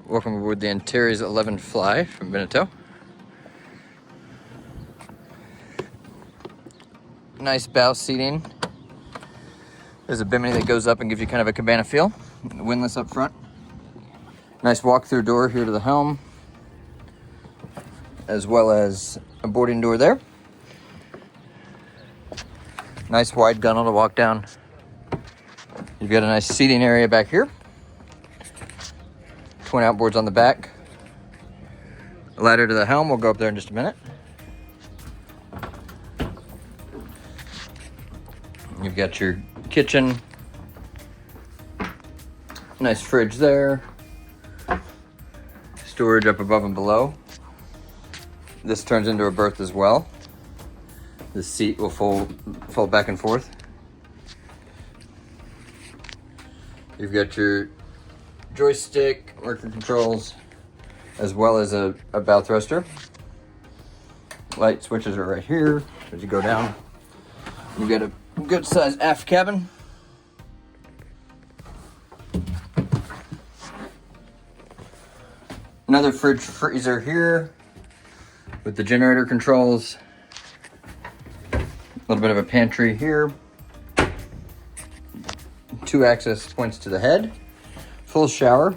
Welcome aboard the Antares 11 Fly from Beneteau. Nice bow seating. There's a bimini that goes up and gives you kind of a cabana feel. Windlass up front. Nice walk-through door here to the helm, as well as a boarding door there. Nice wide gunnel to walk down. You've got a nice seating area back here. Twin outboards on the back. A ladder to the helm. We'll go up there in just a minute. You've got your kitchen. Nice fridge there. Storage up above and below. This turns into a berth as well. The seat will fold back and forth. You've got your joystick, working controls, as well as a bow thruster. Light switches are right here as you go down. You've got a good sized aft cabin. Another fridge freezer here with the generator controls. A little bit of a pantry here. 2 access points to the head. Full shower.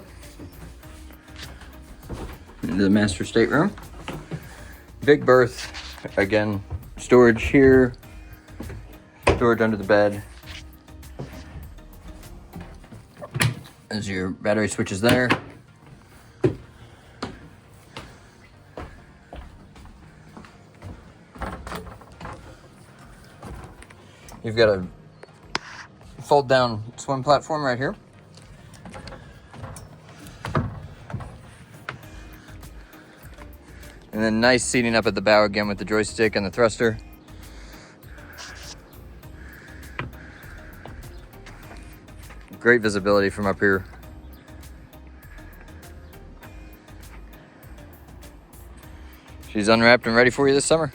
Into the master stateroom. Big berth. Again, storage here. Storage under the bed. There's your battery switches there. You've got a fold down swim platform right here. And then nice seating up at the bow again with the joystick and the thruster. Great visibility from up here. She's unwrapped and ready for you this summer.